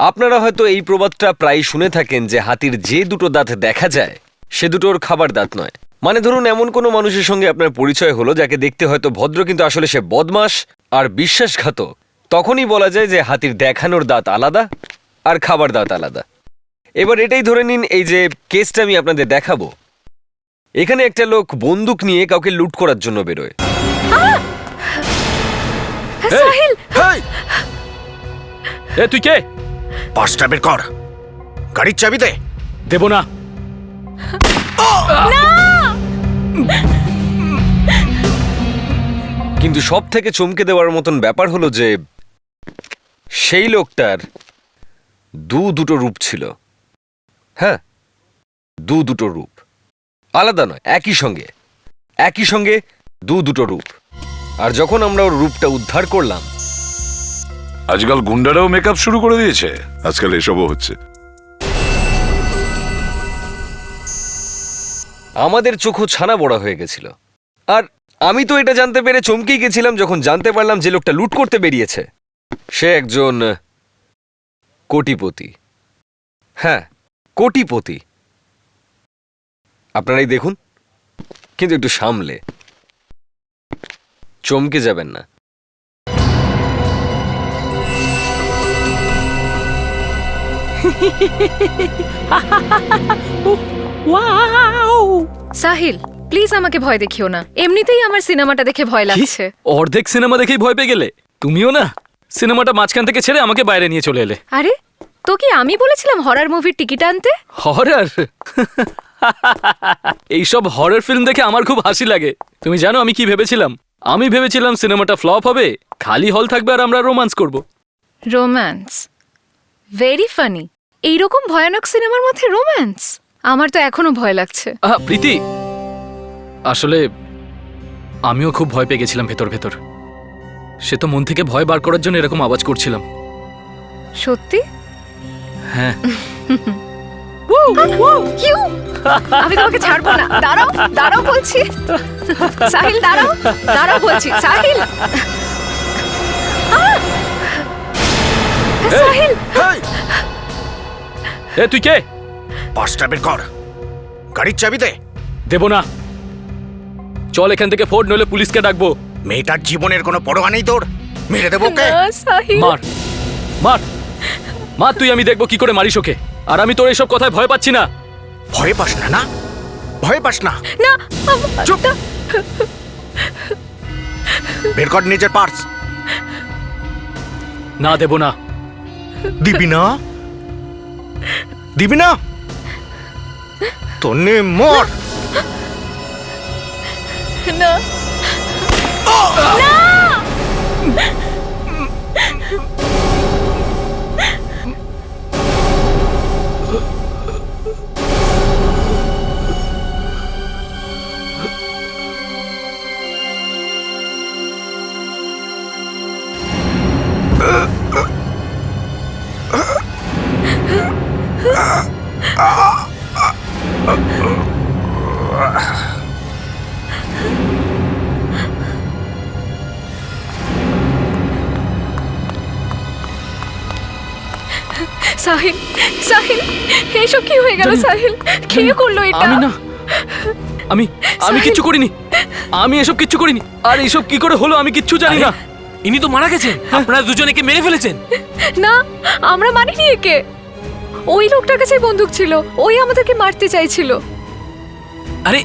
আপনারা হয়তো এই প্রবাদটা প্রায় শুনে থাকেন যে হাতির যে দুটো দাঁত দেখা যায় সে দুটোর খাবার দাঁত নয়। মানে ধরুন এমন কোনো মানুষের সঙ্গে আপনার পরিচয় হলো যাকে দেখতে হয়তো ভদ্র কিন্তু আসলে সে বদমাশ আর বিশ্বাসঘাতক, তখনই বলা যায় যে হাতির দেখানোর দাঁত আলাদা আর খাবার দাঁত আলাদা। এবার এটাই ধরে নিন, এই যে কেসটা আমি আপনাদের দেখাবো, এখানে একটা লোক বন্দুক নিয়ে কাউকে লুট করার জন্য বেরোয়। সাহিল, এ তুই কে? পাঁচটা বের কর, গাড়ির চাবি দে। দেব না। কিন্তু সব থেকে চমকে দেওয়ার মতন ব্যাপার হলো যে সেই লোকটার দুটো রূপ ছিল। হ্যাঁ, দুটো রূপ, আলাদা নয়, একই সঙ্গে দুটো রূপ। আর যখন আমরা ওর রূপটা উদ্ধার করলাম, আজকাল গুন্ডারাও মেকআপ শুরু করে দিয়েছে। আজকাল এসবও হচ্ছে। আমাদের চোখও ছানা বড়া হয়ে গেছিল। আর আমি তো এটা জানতে পেরে চমকেই গেছিলাম যখন জানতে পারলাম যে লোকটা লুট করতে বেরিয়েছে সে একজন কোটিপতি। হ্যাঁ, কোটিপতি। আপনারাই দেখুন, কিন্তু একটু সামলে, চমকে যাবেন না। সাহিল প্লিজ আমাকে ভয় দেখিও না, এমনিতেই আমার সিনেমাটা দেখে ভয় লাগছে। অর্ধেক সিনেমা দেখেই ভয় পেয়ে গেলে? তুমিও না, সিনেমাটা মাঝখান থেকে ছেড়ে আমাকে বাইরে নিয়ে চলে এলে। আরে তো কি আমি বলেছিলাম হরর মুভির টিকিট আনতে? হরর? এইসব হরর ফিল্ম দেখে আমার খুব হাসি লাগে। তুমি জানো আমি কি ভেবেছিলাম? আমি ভেবেছিলাম সিনেমাটা ফ্লপ হবে, খালি হল থাকবে আর আমরা রোম্যান্স করব। রোম্যান্স? Very funny. এইরকম ভয়ানক সিনেমার মধ্যে রোম্যান্স? আমার তো এখনো ভয় লাগছে। প্রীতি, আসলে আমিও খুব ভয় পেয়ে গেছিলাম ভেতর ভেতর। সে তো মন থেকে ভয় বার করার জন্য এরকম আওয়াজ করছিলাম। সত্যি? হ্যাঁ। কিউ? আমি তোমাকে ছাড়বো না, দাঁড়াও দাঁড়াও বলছি। সাহিল দাঁড়াও, দাঁড়াও বলছি। সাহিল, সাহিল। এ তুই কে? পাঁচটা বের কর, গাড়ির চাবি দে। দেব না। চল এখান থেকে, ফোর্ড নইলে পুলিশকে ডাকবো। মেয়েটার জীবনের কোনো পরোয়া নেই তোর, মেরে দেবো ওকে। না, সাহিল। মার মার মার, তুই, আমি দেখবো কি করে মারিস ওকে। আর আমি তোর এইসব কথায় ভয় পাচ্ছি না। ভয় পাস না? না ভয় পাস না? না, চুপ। বের কর নিজের পার্স। না, দেব না। দিবি না? দিবি না? তোর নে মর। না, সাহিল, সাহিল, এইসব কি হয়ে গেল? সাহিল কে করলো এটা? আমি না, আমি সাহিল। কিচ্ছু করিনি। আমি এসব কিচ্ছু করিনি। আর এইসব কি করে হলো আমি কিচ্ছু জানি না। ইনি তো মারা গেছেন, আপনারা দুজনেকে মেরে ফেলেছেন। না, আমরা মানিনি একে। ওই লোকটার কাছে বন্দুক ছিল, ওই আমাদেরকে মারতে চাইছিল। আরে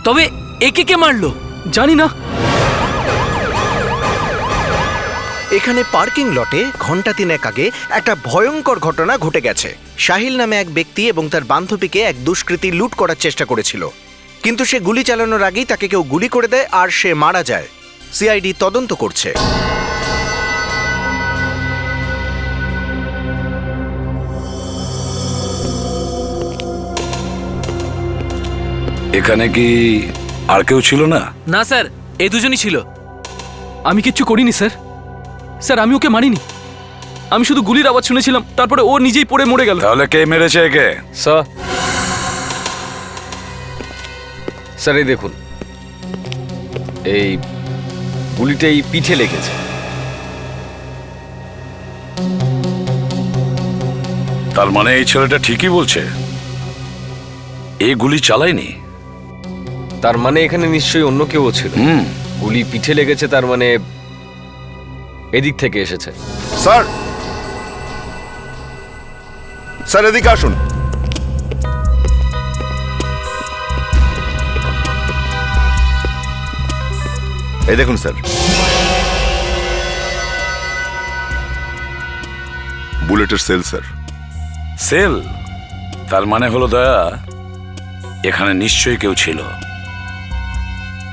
তবে একে কে মারলো? জানি না। এখানে পার্কিং লটে ঘন্টা তিনেক আগে একটা ভয়ঙ্কর ঘটনা ঘটে গেছে। সাহিল নামে এক ব্যক্তি এবং তার বান্ধবীকে এক দুষ্কৃতী লুট করার চেষ্টা করেছিল, কিন্তু সে গুলি চালানোর আগেই তাকে কেউ গুলি করে দেয় আর সে মারা যায়। সিআইডি তদন্ত করছে। এখানে কি আর কেউ ছিল না? না স্যার, এই দুজনই ছিল। আমি কিচ্ছু করিনি স্যার। স্যার আমি ওকে মারিনি, আমি শুধু গুলির আওয়াজ শুনেছিলাম, তারপরে ও নিজেই পড়ে মরে গেল। তাহলে কে মেরেছে একে? স্যার এই দেখুন, এই গুলিটা এই পিঠে লেগেছে। তার মানে এই ছেলেটা ঠিকই বলছে, এই গুলি চালায়নি। তার মানে এখানে নিশ্চয়ই অন্য কেউ ছিল। গুলি পিঠে লেগেছে, তার মানে এদিক থেকে এসেছে। স্যার, স্যার এদিকে আসুন। এই দেখুন স্যার, বুলেটের সেল স্যার। সেল? তার মানে হলো দয়া, এখানে নিশ্চয়ই কেউ ছিল।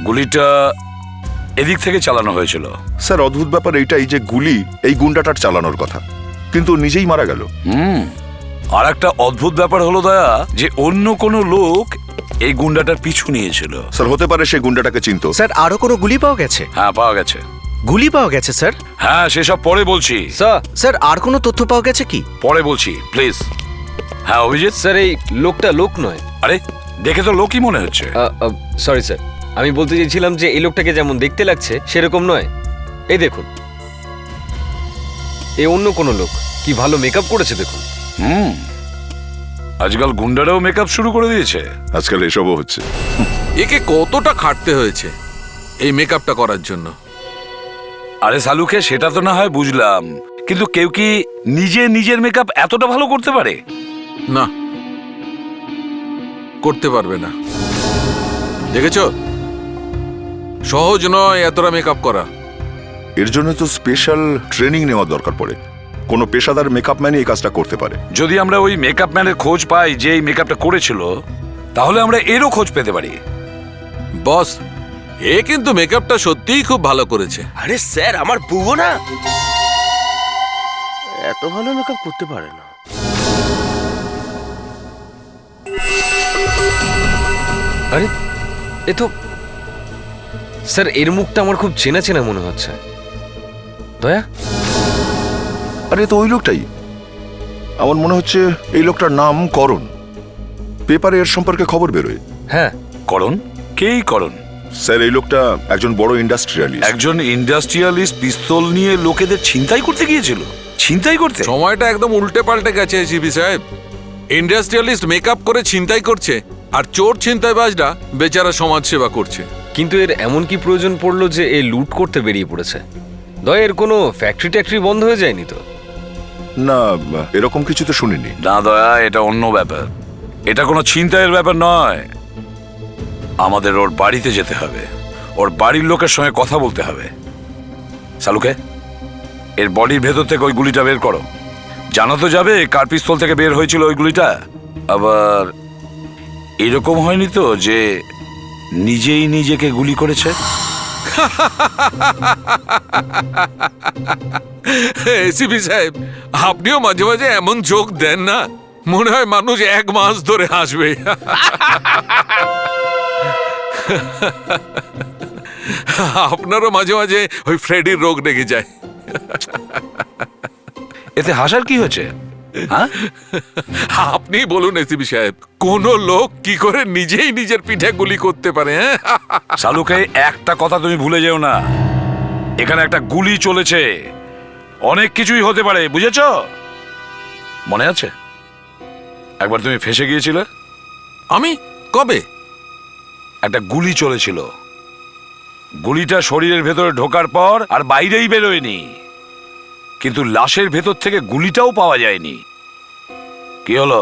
গুলিটা এদিক থেকে চালানো হয়েছিল। স্যার অদ্ভুত ব্যাপার এইটাই যে গুলি এই গুন্ডাটার চালানোর কথা, কিন্তু ও নিজেই মারা গেল। আর একটা অদ্ভুত ব্যাপার হলো দয়া, যে অন্য কোনো লোক এই গুন্ডাটার পিছু নিয়েছিল। স্যার হতে পারে সে গুন্ডাটাকে চিনতো। স্যার আরো কোনো গুলি পাওয়া গেছে? হ্যাঁ, পাওয়া গেছে। গুলি পাওয়া গেছে স্যার? হ্যাঁ, সেসব পরে বলছি। স্যার, স্যার আর কোনো তথ্য পাওয়া গেছে কি? পরে বলছি, প্লিজ। হ্যাঁ অভিজিৎ। স্যার এই লোকটা লোক নয়। আরে দেখে তো লোকই মনে হচ্ছে। সরি স্যার, আমি বলতে চাইছিলাম যে এই লোকটাকে যেমন দেখতে লাগছে সেরকম নয়। এই দেখুন, এ অন্য কোনো লোক। কি ভালো মেকআপ করেছে দেখুন। আজকাল গুন্ডারাও মেকআপ শুরু করে দিয়েছে। আজকাল এসবও হচ্ছে। একে কতটা খাটতে হয়েছে এই মেকআপটা করার জন্য। আরে সালুকে, সেটা তো না হয় বুঝলাম, কিন্তু কেউ কি নিজের মেকআপ এতটা ভালো করতে পারে? না, করতে পারবে না। দেখেছ, সহজ নয় এতটা মেকআপ করা। এর জন্য তো স্পেশাল ট্রেনিং নেওয়ার দরকার পড়ে। কোনো পেশাদার মেকআপ ম্যানই এই কাজটা করতে পারে। যদি আমরা ওই মেকআপ ম্যানের খোঁজ পাই যে এই মেকআপটা করেছিল, তাহলে আমরা এরও খোঁজ পেতে পারি। বস, এ কিন্তু মেকআপটা সত্যিই খুব ভালো করেছে। আরে স্যার, আমার বুবো না এত ভালো মেকআপ করতে পারে না। আরে এ তো, স্যার এর মুখটা আমার খুব চেনা চেনা মনে হচ্ছে। দয়া? আরে তো ওই লোকটাই। আমার মনে হচ্ছে এই লোকটার নাম করণ। পেপারে এর সম্পর্কে খবর বেরোয়। হ্যাঁ। করণ? কেই করণ? স্যার এই লোকটা একজন বড় ইন্ডাস্ট্রিয়ালিস্ট। একজন ইন্ডাস্ট্রিয়ালিস্ট পিস্তল নিয়ে লোকেদের ছিনতাই করতে গিয়েছিল? ছিনতাই করতে? সময়টা একদম উল্টে পাল্টে গেছে জিবি সাহেব। ইন্ডাস্ট্রিয়ালিস্ট মেকআপ করে ছিনতাই করছে, আর চোর ছিনতাইবাজরা বেচারা সমাজ সেবা করছে। কিন্তু এর এমন কি প্রয়োজন পড়লো যে এ লুট করতে বেরিয়ে পড়েছে? দয়া, এর কোনো ফ্যাক্টরি ট্যাক্টরি বন্ধ হয়ে যায়নি তো? না, এরকম কিছু তো শুনিনি। না দয়া, এটা অন্য ব্যাপার। এটা কোনো ছিনতাইয়ের ব্যাপার নয়। আমাদের ওর বাড়িতে যেতে হবে, ওর বাড়ির লোকের সঙ্গে কথা বলতে হবে। সালুকে, এর বডির ভেতর থেকে ওই গুলিটা বের করো। জানা তো যাবে কার পিস্তল থেকে বের হয়েছিল ওই গুলিটা। আবার এরকম হয়নি তো যে নিজেই নিজেকে গুলি করেছে? এসিপি সাহেব, আপনিও মাঝে মাঝে এমন জোক দেন না, মনে হয় মানুষ 1 মাস ধরে হাসবে। আপনারও মাঝে মাঝে ওই ফ্রেডির রোগ লেগে যায়। এতে হাসার কি হয়েছে? হ্যাঁ, আপনি বলুন এসিপি সাহেব, কোন লোক কি করে নিজেই নিজের পিঠে গুলি করতে পারে? সালুকে, একটা কথা তুমি ভুলে যেও না, এখানে একটা গুলি চলেছে। অনেক কিছুই হতে পারে, বুঝেছ? মনে আছে একবার তুমি ফেঁসে গিয়েছিলে? আমি কবে? একটা গুলি চলেছিল, গুলিটা শরীরের ভেতরে ঢোকার পর আর বাইরেই বেরোয়নি, কিন্তু লাশের ভেতর থেকে গুলিটাও পাওয়া যায়নি। কি হলো?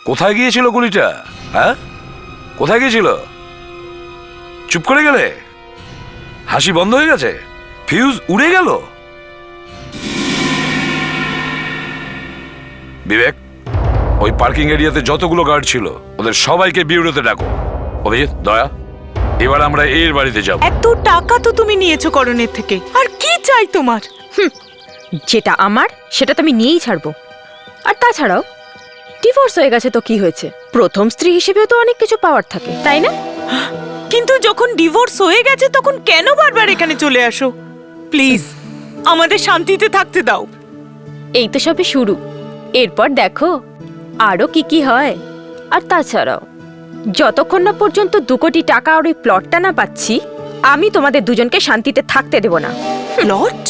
কোথায় গিয়েছিল গুলিটা? হ্যাঁ, কোথায় গিয়েছিল? চুপ করে গেলে? হাসি বন্ধ হয়ে গেছে? ফিউজ উড়ে গেল? বিবেক, ওই পার্কিং এরিয়াতে যতগুলো গার্ড ছিল ওদের সবাইকে বিউরোতে ডাকো। অভিজিৎ, দয়া, এবার আমরা এর বাড়িতে যাব। এত টাকা তো তুমি নিয়েছো করণের থেকে, আর কি চাই তোমার? যেটা আমার সেটা তো আমি নিয়েই ছাড়বো। আর তাছাড়াও ডিভোর্স হয়ে গেছে তো কি হয়েছে? প্রথম স্ত্রী হিসেবেও তো অনেক কিছু পাওয়ার থাকে, তাই না? কিন্তু যখন ডিভোর্স হয়ে গেছে তখন কেন বারবার এখানে চলে আসো? প্লিজ আমাদের শান্তিতে থাকতে দাও। এই তো সবে শুরু, এরপর দেখো আরো কি কি হয়। আর তাছাড়াও যতক্ষণ না পর্যন্ত 2 কোটি টাকা আর ওই প্লটটা না পাচ্ছি, আমি তোমাদের দুজনকে শান্তিতে থাকতে দেব না। প্লট?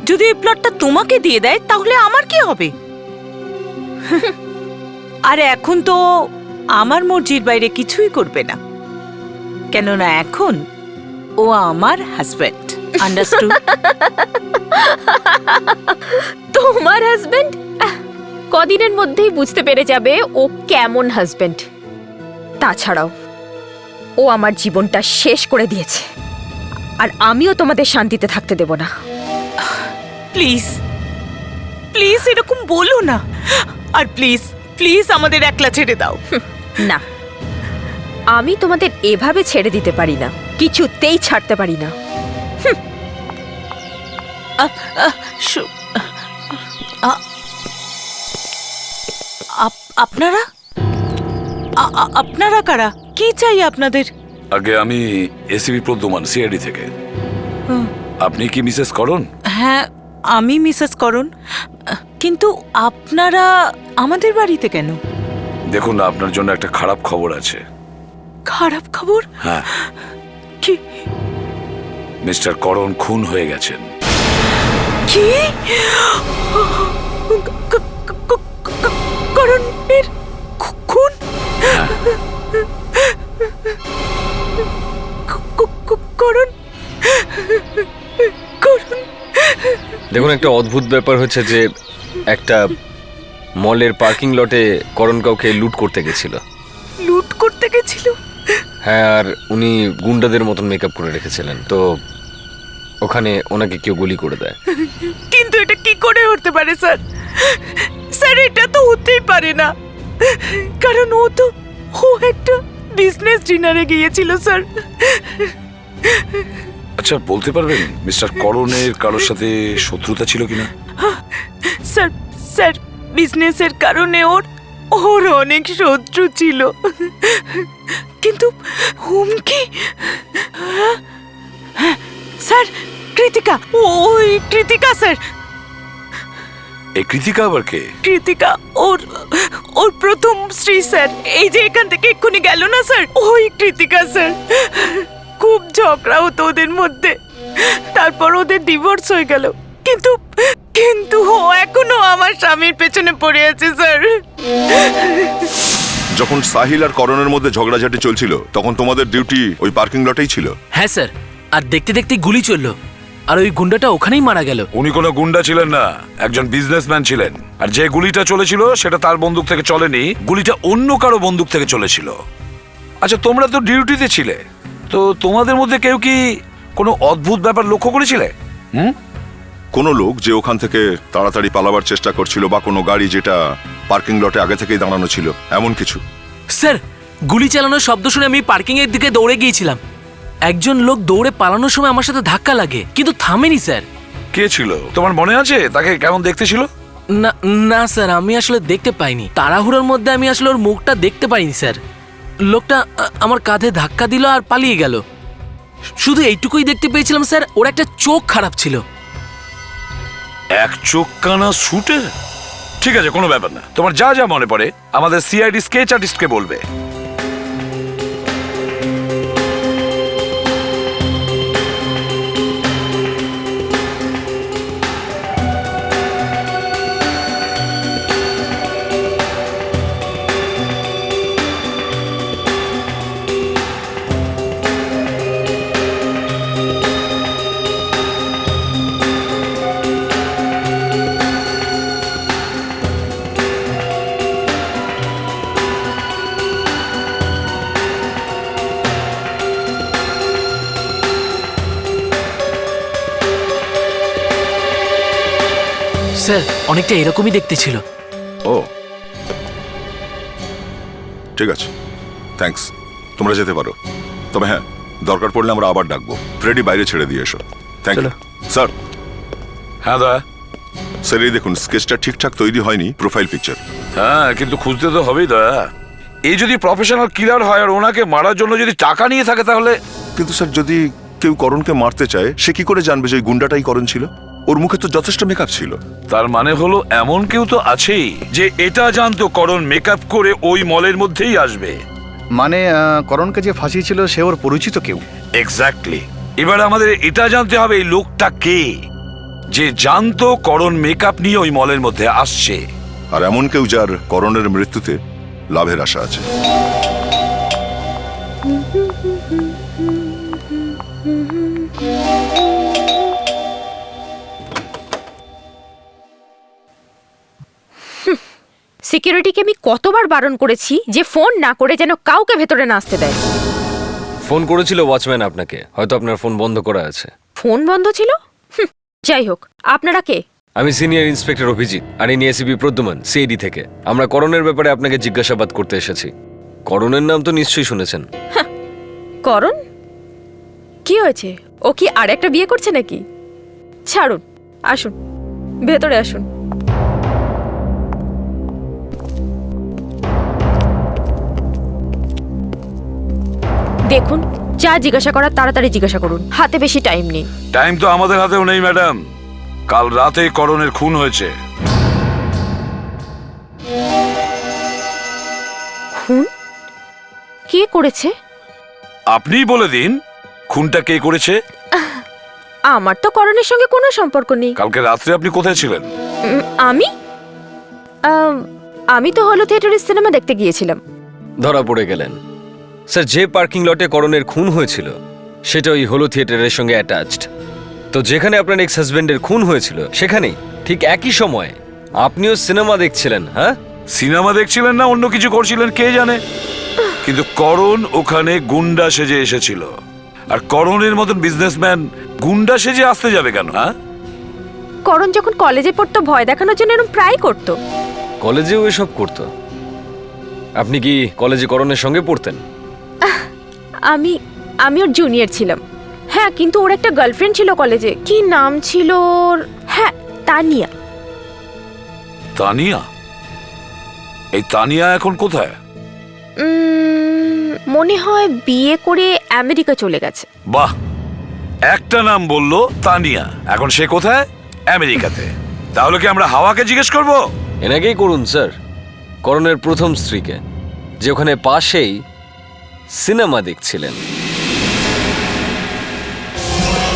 যদি এই প্লটটা তোমাকে দিয়ে দেয় তাহলে আমার কি হবে? আর এখন তো আমার মর্জির বাইরে কিছুই করবে না, কেননা এখন ও আমার হাজব্যান্ড। আন্ডারস্টুড? তোমার হাজবেন্ড? কদিনের মধ্যেই বুঝতে পেরে যাবে ও কেমন হাজবেন্ড। তাছাড়াও ও আমার জীবনটা শেষ করে দিয়েছে, আর আমিও তোমাদের শান্তিতে থাকতে দেব না। প্লিজ প্লিজ এরকম বলো না, আর প্লিজ প্লিজ আমাদের একলা ছেড়ে দাও। না, আমি তোমাদের এভাবে ছেড়ে দিতে পারি না, কিছুতেই ছাড়তে পারি না। আপনারা আপনারা কারা? কি চাই আপনাদের? আগে আমি এসিবি প্রদ্যুমান, সিআইডি থেকে। আপনি কি মিসেস করণ? হ্যাঁ, আমি মিসেস করণ। কিন্তু আপনারা আমাদের বাড়িতে কেন? দেখুন না, আপনার জন্য একটা খারাপ খবর আছে। খারাপ খবর? হ্যাঁ, কি? মিস্টার করণ খুন হয়ে গেছেন। কি? করণের খুন? করণ? করণ? দেখুন, একটা অদ্ভুত ব্যাপার হচ্ছে যে একটা মলের পার্কিং লটে করণ কাউকে লুট করতে গেছিল। লুট করতে গেছিল? হ্যাঁ, আর উনি গুন্ডাদের মতন মেকআপ করে রেখেছিলেন, তো ওখানে ওনাকে কেউ গুলি করে দেয়। কিন্তু এটা কি করে হতে পারে স্যার? স্যার, এটা তো হতেই পারে না, কারণ ও একটা বিজনেস ডিনারে গিয়েছিল স্যার। আচ্ছা, বলতে পারবেন মিস্টার করণের কারোর সাথে শত্রুতা ছিল কিনা? স্যার স্যার বিজনেসের কারণে ওর অনেক শত্রু ছিল, কিন্তু হুমকি? স্যার, কৃতিকা, ওই কৃতিকা স্যার। এই কৃতিকা আবার কে? কৃতিকা ওর প্রথম স্ত্রী স্যার, এই যে এখান থেকে এক্ষুনি গেল না স্যার, ওই কৃতিকা স্যার। খুব ঝগড়া হতো ওদের মধ্যে, তারপর ওদের ডিভোর্স হয়ে গেল, কিন্তু ও এখনো আমার স্বামীর পেছনে পড়ে আছে স্যার। যখন সাহিল আর করণের মধ্যে ঝগড়াঝাটি চলছিল তখন তোমাদের ডিউটি ওই পার্কিং লটেই ছিল। হ্যাঁ স্যার, আর দেখতে দেখতে গুলি চললো, আর ওই গুন্ডাটা ওখানেই মারা গেল। উনি কোনো গুন্ডা ছিলেন না, একজন বিজনেসম্যান ছিলেন। আর যে গুলিটা চলেছিল সেটা তার বন্দুক থেকে চলেনি, গুলিটা অন্য কারো বন্দুক থেকে চলেছিল। আচ্ছা, তোমরা তো ডিউটিতে ছিলে, তো তোমাদের মধ্যে কেউ কি কোনো অদ্ভুত ব্যাপার লক্ষ্য করেছিলে? কোনো লোক যে ওখান থেকে তাড়াতাড়ি পালাবার চেষ্টা করছিল, বা কোনো গাড়ি যেটা পার্কিং লটে আগে থেকেই দাঁড়ানো ছিল, এমন কিছু? স্যার, গুলি চালানোর শব্দ শুনে আমি পার্কিং এর দিকে দৌড়ে গিয়েছিলাম। একজন লোক দৌড়ে পালানোর সময় আমার সাথে ধাক্কা লাগে, কিন্তু থামেনি স্যার। কে ছিল? তোমার মনে আছে তাকে কেমন দেখতে ছিল? না না স্যার, আমি আসলে দেখতে পাইনি, তাড়াহুড়োর মধ্যে আমি আসলে ওর মুখটা দেখতে পাইনি স্যার। লোকটা আমার কাঁধে ধাক্কা দিল আর পালিয়ে গেল, শুধু এইটুকুই দেখতে পেয়েছিলাম স্যার। ওর একটা চোখ খারাপ ছিল। এক চোখ কানা শুটের? ঠিক আছে, কোনো ব্যাপার না। তোমার যা যা মনে পড়ে আমাদের সিআইডি স্কেচ আর্টিস্টকে বলবে। স্যার, অনেকটা এরকমই দেখতে ছিল। ও ঠিক আছে, থ্যাঙ্কস, তোমরা যেতে পারো। তবে হ্যাঁ, দরকার পড়লে আমরা আবার ডাকবো। ফ্রেডি বাইরে ছেড়ে দিয়ে এসো। Thank you sir. হ্যাঁ দা। স্যার, এই দেখুন, স্কেচটা ঠিকঠাক তৈরি হয়নি, প্রোফাইল পিকচার। হ্যাঁ, কিন্তু খুঁজতে তো হবেই দা। এই যদি প্রফেশনাল কিলার হয় আর ওনাকে মারার জন্য যদি টাকা নিয়ে থাকে তাহলে। কিন্তু স্যার, যদি কেউ করণকে মারতে চায়, সে কি করে জানবে যে ওই গুন্ডাটাই করণ ছিল? ওর মুখে তো যথেষ্ট মেকআপ ছিল। তার মানে হলো এমন কেউ তো আছেই যে এটা জানতো করণ মেকআপ করে ওই মলের মধ্যেই আসবে। মানে করণকে যে ফাঁসিয়েছিল সে ওর পরিচিত কেউ। এক্স্যাক্টলি। এবার আমাদের এটা জানতে হবে এই লোকটা কে, যে জানতো করণ মেকআপ নিয়ে ওই মলের মধ্যে আসছে। আর এমন কেউ যার করণের মৃত্যুতে লাভের আশা আছে। সিকিউরিটিকে আমি কতবার বারণ করেছি যে ফোন না করে যেন কাউকে ভেতরে না আসতে দেয়। ফোন করেছিল ওয়াচম্যান আপনাকে, হয়তো আপনার ফোন বন্ধ করা আছে। ফোন বন্ধ ছিল? যাই হোক, আপনারা কে? আমি সিনিয়র ইন্সপেক্টর অভিজিৎ, আর ইনি এসিপি প্রদ্যুমান, সিআইডি থেকে। আমরা করণের ব্যাপারে আপনাকে জিজ্ঞাসাবাদ করতে এসেছি। করণের নাম তো নিশ্চয়ই শুনেছেন। করণ? কি হয়েছে? ও কি আর একটা বিয়ে করছে নাকি? ছাড়ুন, আসুন ভেতরে আসুন। দেখুন, যা জিজ্ঞাসা করার তাড়াতাড়ি জিজ্ঞাসা করুন, হাতে বেশি টাইম নেই। টাইম তো আমাদের হাতেও নেই ম্যাডাম। কাল রাতে করণের খুন হয়েছে। খুন? কে করেছে? আপনিই বলে দিন খুনটা কে করেছে। আমার তো করণের সঙ্গে কোনো সম্পর্ক নেই। কালকে রাত্রে আপনি কোথায় ছিলেন? আমি আমি তো হলো থিয়েটারের সিনেমা দেখতে গিয়েছিলাম। ধরা পড়ে গেলেন। স্যার, যে পার্কিং লটে করণের খুন হয়েছিল সেটা ওই হলো থিয়েটারের সঙ্গে অ্যাটাচড। তো যেখানে আপনার এক্স হাজবেন্ডের খুন হয়েছিল সেখানেই ঠিক একই সময় আপনিও সিনেমা দেখছিলেন। হ্যাঁ, সিনেমা দেখছিলেন না অন্য কিছু করছিলেন কে জানে, কিন্তু করণ ওখানে গুন্ডা সেজে এসেছিল। আর করণের মতন বিজনেসম্যান গুন্ডা সেজে আসতে যাবে কেন? হ্যাঁ, করণ যখন কলেজে পড়তো ভয় দেখানোর জন্য এরকম প্রায় করতো। কলেজেও এসব করতো? আপনি কি কলেজে করণের সঙ্গে পড়তেন? আমি ওর জুনিয়র ছিলাম। হ্যাঁ, কিন্তু ওর একটা গার্লফ্রেন্ড ছিল কলেজে। কি নাম ছিল ওর? হ্যাঁ, তানিয়া। তানিয়া? এই তানিয়া এখন কোথায়? মনে হয় বিয়ে করে আমেরিকা চলে গেছে। বাহ, একটা নাম বললো তানিয়া, এখন সে কোথায়? আমেরিকাতে। তাহলে কি আমরা হাওয়াকে জিজ্ঞেস করব? এনাকেই করুন স্যার, করণের প্রথম স্ত্রীকে, যে ওখানে পাশেই সিনেমা দেখছিলেন।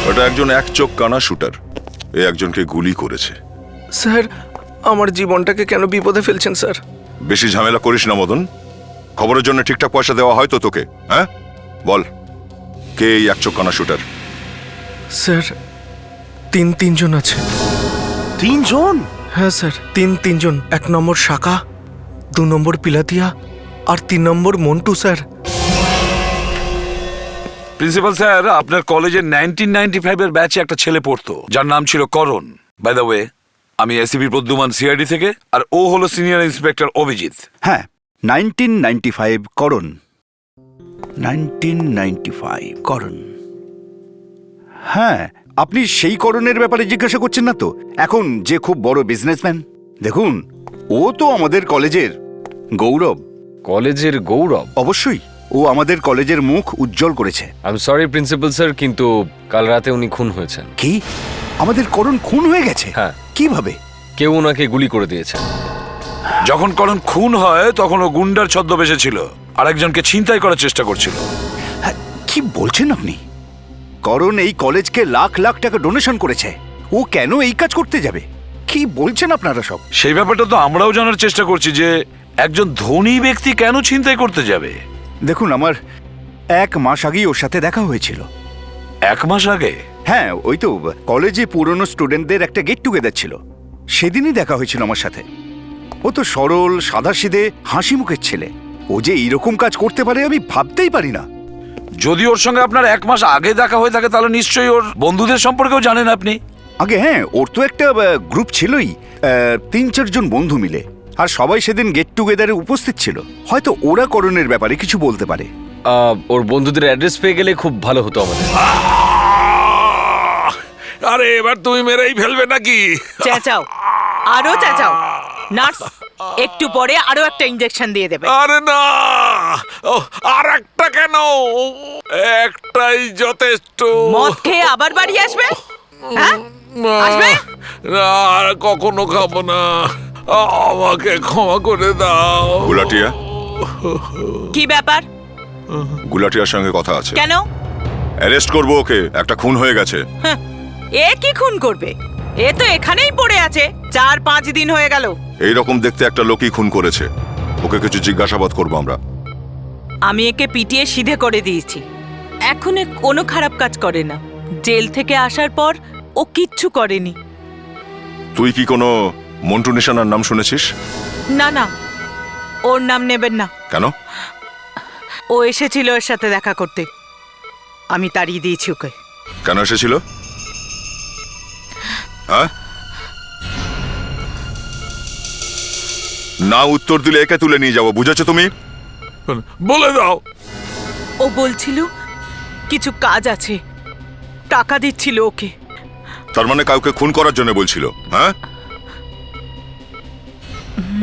ওটা একজন এক চোখ কানা শুটার। এ একজনকে গুলি করেছে। স্যার, আমার জীবনটাকে কেন বিপদে ফেলছেন স্যার? বেশি ঝামেলা করিস না মদন। খবরের জন্য ঠিকঠাক পয়সা দেওয়া হয় তো তোকে? হ্যাঁ, বল কে এই এক চোখ কানা শুটার? স্যার, তিনজন আছে। 3 জন? হ্যাঁ স্যার, তিনজন। 1 নম্বর শাখা, 2 নম্বর পিলাতিয়া, আর 3 নম্বর মন্টু স্যার। প্রিন্সিপাল স্যার, আপনার কলেজে 1995 এর ব্যাচে একটা ছেলে পড়তো যার নাম ছিল করণ। বাই দ্য ওয়ে, আমি এসিপি প্রদ্যুমান, সিআইডি থেকে, আর ও হলো সিনিয়র ইন্সপেক্টর অভিজিৎ। হ্যাঁ, 1995 করণ। 1995 করণ। হ্যাঁ, আপনি সেই করণের ব্যাপারে জিজ্ঞাসা করছেন না তো? এখন যে খুব বড় বিজনেসম্যান। দেখুন, ও তো আমাদের কলেজের গৌরব। কলেজের গৌরব? অবশ্যই, ও আমাদের কলেজের মুখ উজ্জ্বল করেছে। I am sorry principal sir, কিন্তু কাল রাতে উনি খুন হয়েছেন। কি? আমাদের করণ খুন হয়ে গেছে? হ্যাঁ। কিভাবে? কেউ ওনাকে গুলি করে দিয়েছে। যখন করণ খুন হয় তখন ও গুন্ডার ছদ্মবেশে ছিল, আরেকজনকে ছিনতাই করার চেষ্টা করছিল। হ্যাঁ, কি বলছেন আপনি? করণ এই কলেজকে লাখ লাখ টাকা ডোনেশন করেছে। ও কেন এই কাজ করতে যাবে? কি বলছেন আপনারা সব? সেই ব্যাপারটা তো আমরাও জানার চেষ্টা করছি যে একজন ধনী ব্যক্তি কেন ছিনতাই করতে যাবে। দেখুন, আমার 1 মাস আগেই ওর সাথে দেখা হয়েছিল। 1 মাস আগে? হ্যাঁ, ওই তো কলেজে পুরনো স্টুডেন্টদের একটা গেট টুগেদার ছিল, সেদিনই দেখা হয়েছিল আমার সাথে। ও তো সরল সাদাসিধে হাসি মুখের ছেলে। ও যে এইরকম কাজ করতে পারে আমি ভাবতেই পারি না। যদি ওর সঙ্গে আপনার 1 মাস আগে দেখা হয়ে থাকে তাহলে নিশ্চয়ই ওর বন্ধুদের সম্পর্কেও জানেন আপনি। আগে হ্যাঁ, ওর তো একটা গ্রুপ ছিলই, 3-4 জন বন্ধু মিলে, আর সবাই সেদিন গেট টুগেদারে উপস্থিত ছিল। হয়তো ওরা করণের ব্যাপারে কিছু বলতে পারে। ওর বন্ধুদের অ্যাড্রেস পেয়ে গেলে খুব ভালো হতো আমাদের। আরে এবার তুমি মেরেই ফেলবে নাকি? চেঁচাও, আরো চেঁচাও। নার্স একটু পরে আরো একটা ইনজেকশন দিয়ে দেবে। আরে না, আর একটা কেন? একটাই যথেষ্ট। মদ খেয়ে আবার বাড়ি আসবে? হ্যাঁ, আসবে? না, আর কখনো খাবো না। আমাকে ক্ষমা করে দাও। গুলাটিয়া? কি ব্যাপার? গুলাটিয়ার সঙ্গে কথা আছে। কেন? অ্যারেস্ট করবো ওকে, একটা খুন হয়ে গেছে। এ কি খুন করবে? এ তো এখানেই পড়ে আছে, 4-5 দিন হয়ে গেল। এই রকম দেখতে একটা লোকই খুন করেছে, ওকে কিছু জিজ্ঞাসাবাদ করবো আমরা। আমি একে পিটিয়ে সিধে করে দিয়েছি, এখন এ কোনো খারাপ কাজ করে না। জেল থেকে আসার পর ও কিচ্ছু করেনি। তুই কি কোনো মন্টু নিশানার নাম শুনেছিস? না না, ওর নাম নেবেন না। কেন? ও এসেছিল ওর সাথে দেখা করতে, আমি তাড়িয়ে দিয়েছি ওকে। কেন এসেছিল? হ্যাঁ, না উত্তর দিলে একে তুলে নিয়ে যাবো, বুঝেছো তুমি? বলে দাও। ও বলছিল কিছু কাজ আছে, টাকা দিচ্ছিল ওকে। তার মানে কাউকে খুন করার জন্য বলছিল? হ্যাঁ,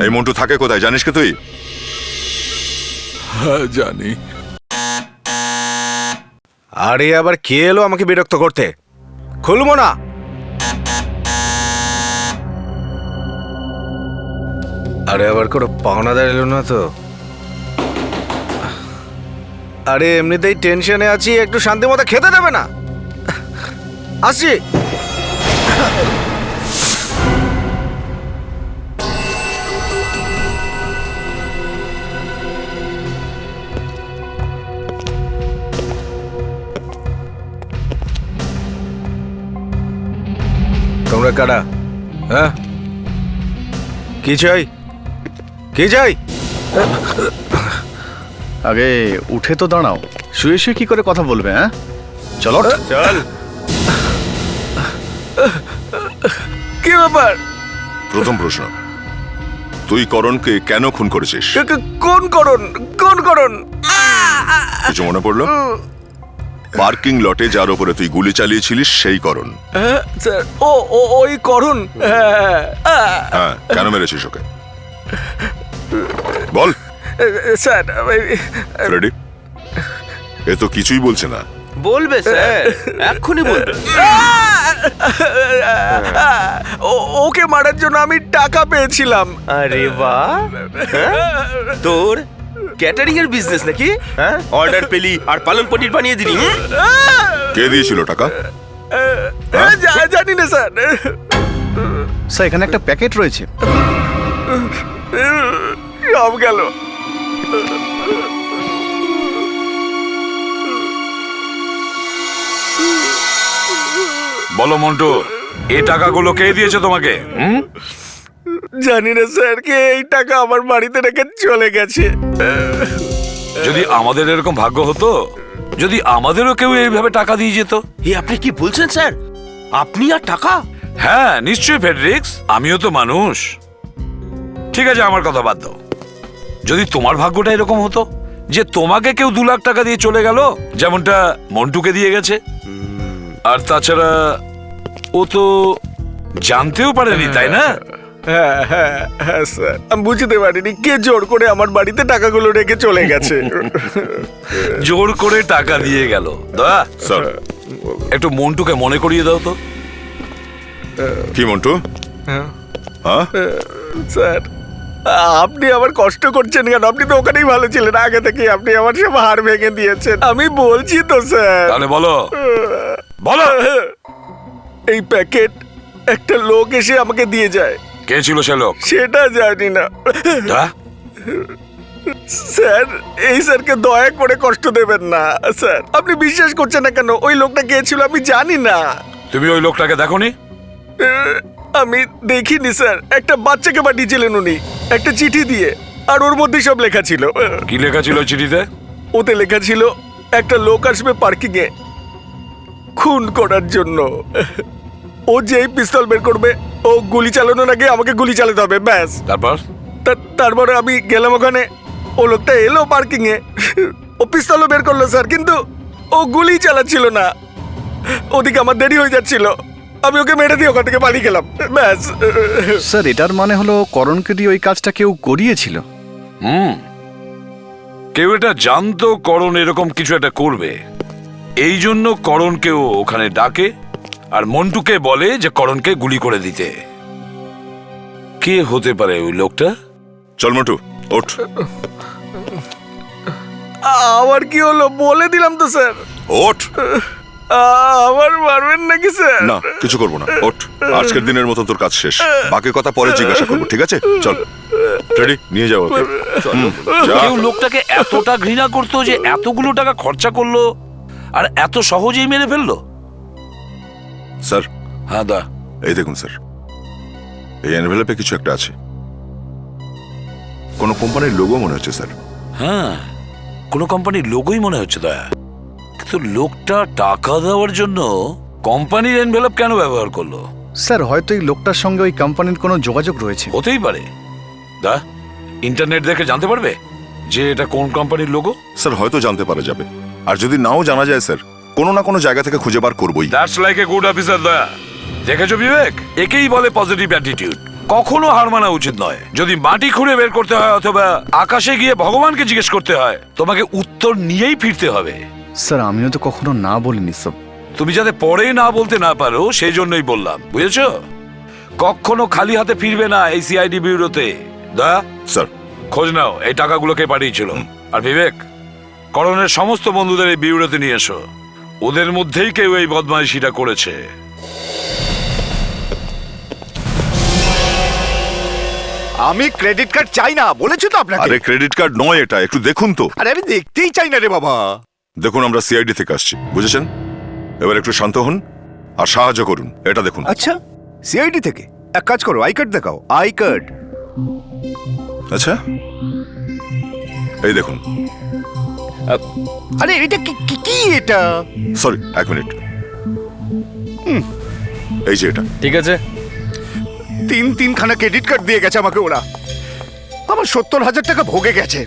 এই মন্টু থাকে কোথায় জানিস কি তুই? হ্যাঁ জানি। আরে আবার কে এলো আমাকে বিরক্ত করতে? খুলবো না। আরে আবার কোনো পাওনাদার এলো না তো? আরে এমনিতেই টেনশনে আছি, একটু শান্তি মতো খেতে দেবে না? আসছি। তোমরা কারা? হ্যাঁ, কি চাই? কি চাই? আগে উঠে তো দাঁড়াও, শুয়ে শুয়ে কি করে কথা বলবে? হ্যাঁ চলো চল। কি ব্যাপার? প্রথম প্রশ্ন, তুই করণকে কেন খুন করেছিস? কোন করণ? কোন করণ? কিছু মনে পড়লো? পার্কিং লটে যার উপরে তুই গুলি চালিয়েছিলিস সেই করণ। স্যার, ওই করণ। হ্যাঁ, কেন মেরেছিস ওকে? বল। স্যার, ফ্রেডি, এ তো কিছুই বলছে না। বলবে স্যার, এক্ষুনি বলবে। ওকে মারার জন্য আমি টাকা পেয়েছিলাম। আরে বাহ, তোর ক্যাটারিং এর বিজনেস নাকি? হ্যাঁ, অর্ডার পেলি আর পালং পনির বানিয়ে দিলি। কে দিয়েছিল টাকা? জানি না স্যার। স্যার, এখানে একটা প্যাকেট রয়েছে। সব গেল। বলো মন্টু, এই টাকাগুলো কে দিয়েছে তোমাকে? জানি না স্যার, কে এই টাকা আমার বাড়িতে রেখে চলে গেছে। যদি আমাদের এরকম ভাগ্য হতো, যদি আমাদেরও কেউ এইভাবে টাকা দিয়ে যেত। আপনি কি বলছেন স্যার? আপনি আর টাকা? হ্যাঁ নিশ্চয়ই ফেডরিক্স, আমিও তো মানুষ। ঠিক আছে, আমার কথা বাদ দাও। যদি তোমার ভাগ্যটা এরকম হতো যে তোমাকে কেউ 2 লাখ টাকা দিয়ে চলে গেল, যেমনটা মন্টুকে দিয়ে গেছে, আর তাছাড়া ও তো জানতেও পারেনি, তাই না? হ্যাঁ হ্যাঁ হ্যাঁ স্যার, আমি বুঝতে পারিনি কে জোর করে আমার বাড়িতে টাকাগুলো রেখে চলে গেছে। জোর করে টাকা দিয়ে গেল। দয়া স্যার, একটু মন্টুকে মনে করিয়ে দাও তো। কি মন্টু? হ্যাঁ, স্যার, আপনি আবার কষ্ট করছেন কেন? আপনি তো ওখানেই ভালো ছিলেন আগে থেকে, আপনি আমার সব হাড় ভেঙে দিয়েছেন। আমি বলছি তো স্যার। তাহলে বলো, বলো। এই প্যাকেট একটা লোক এসে আমাকে দিয়ে যায়। কে ছিল সে লোক? সেটা জানি না স্যার। এই স্যারকে দয়া করে কষ্ট দেবেন না স্যার। আপনি বিশ্বাস করছেন না কেন? ওই লোকটা কে ছিল আমি জানি না। তুমি ওই লোকটাকে দেখোনি? আমি দেখিনি স্যার। একটা বাচ্চাকে পাঠিয়েছিলেন উনি একটা চিঠি দিয়ে, আর ওর মধ্যে সব লেখা ছিল। কি লেখা ছিল চিঠিতে? ওতে লেখা ছিল একটা লোক আসবে পার্কিং এ খুন করার জন্য। ও যেই পিস্তল বের করবে, ও গুলি চালানোর আগে আমাকে গুলি চালাতে হবে, ব্যাস। তারপর? তারপরে আমি গেলাম ওখানে, ও লোকটা এলো পার্কিং এ, ও পিস্তলও বের করলো স্যার, কিন্তু ও গুলি চালাচ্ছিল না। ওদিকে আমার দেরি হয়ে যাচ্ছিল, আমি ওকে মেরে দিয়ে ওখান থেকে পালিয়ে গেলাম, ব্যাস। স্যার, এটার মানে হলো করণকে দিয়ে ওই কাজটা কেউ করিয়েছিল। কেউ এটা জানতো করণ এরকম কিছু একটা করবে, এই জন্য করণকেও ওখানে ডাকে আর মন্টুকে বলে যে করণকে গুলি করে দিতে। কে হতে পারে ওই লোকটা? চল মন্টু, ওঠ। আবার কি হলো বলে দিলাম তো স্যার। ওঠ। আমার মারবেন নাকি স্যার? না কিছু করবো না, ওঠ। আজকের দিনের মতো তোর কাজ শেষ, বাকি কথা পরে জিজ্ঞাসা করবো, ঠিক আছে? চল রেডি, নিয়ে যাও ওকে। যা। কেউ লোকটাকে এতটা ঘৃণা করতো যে এতগুলো টাকা খরচা করলো আর এত সহজেই মেরে ফেললো? স্যার হ্যাঁ দা, এই দেখুন স্যার, এই এনভেলপে কিছু একটা আছে, কোনো কোম্পানির লোগো মনে হচ্ছে স্যার। হ্যাঁ কোনো কোম্পানির লোগোই মনে হচ্ছে দয়া, কিন্তু লোকটা টাকা দেওয়ার জন্য কোম্পানির এনভেলপ কেন ব্যবহার করলো? স্যার হয়তো এই লোকটার সঙ্গে ওই কোম্পানির কোনো যোগাযোগ রয়েছে। হতেই পারে। দা, ইন্টারনেট দেখে জানতে পারবে যে এটা কোন কোম্পানির লোগো? স্যার হয়তো জানতে পারা যাবে, আর যদি নাও জানা যায় স্যার, কোনো না কোনো জায়গা থেকে খুঁজে বার করবোই। That's like a good officer দয়া। দেখেছো বিবেক, একেই বলে পজিটিভ অ্যাটিটিউড। কখনো হার মানা উচিত নয়। যদি মাটি খুঁড়ে বের করতে হয় অথবা আকাশে গিয়ে ভগবানকে জিজ্ঞেস করতে হয়, তোমাকে উত্তর নিয়েই ফিরতে হবে। স্যার আমিও তো কখনো না বলিনি সব। তুমি যাতে পরে না বলতে না পারো সেই জন্যই বললাম, বুঝেছো? কখনো খালি হাতে ফিরবে না এই সিআইডি ব্যুরোতে। দয়া স্যার খোঁজ নাও এই টাকাগুলোকে পাঠিয়েছিল। আর বিবেক, করণের সমস্ত বন্ধুদের এই ব্যুরোতে নিয়ে এসো। ওদের মধ্যেই কেউ এই বদমাইশিটা করেছে। আমি ক্রেডিট কার্ড চাই না, বলেছি তো আপনাকে। আরে ক্রেডিট কার্ড নয় এটা, একটু দেখুন তো। আরে আমি দেখতেই চাই না রে বাবা। দেখুন আমরা সিআইডি থেকে আসছি, বুঝেছেন? এবার একটু শান্ত হন আর সাহায্য করুন। এটা দেখুন। আচ্ছা সিআইডি থেকে? এক কাজ করো, আই কার্ড দেখাও। I card. আচ্ছা এই দেখুন। আরে এটা কি এটা? সরি, এক মিনিট। এই যে এটা। ঠিক আছে, তিনখানা ক্রেডিট কার্ড দিয়ে গেছে আমাকে ওরা। আমার 70,000 টাকা ভোগে গেছে।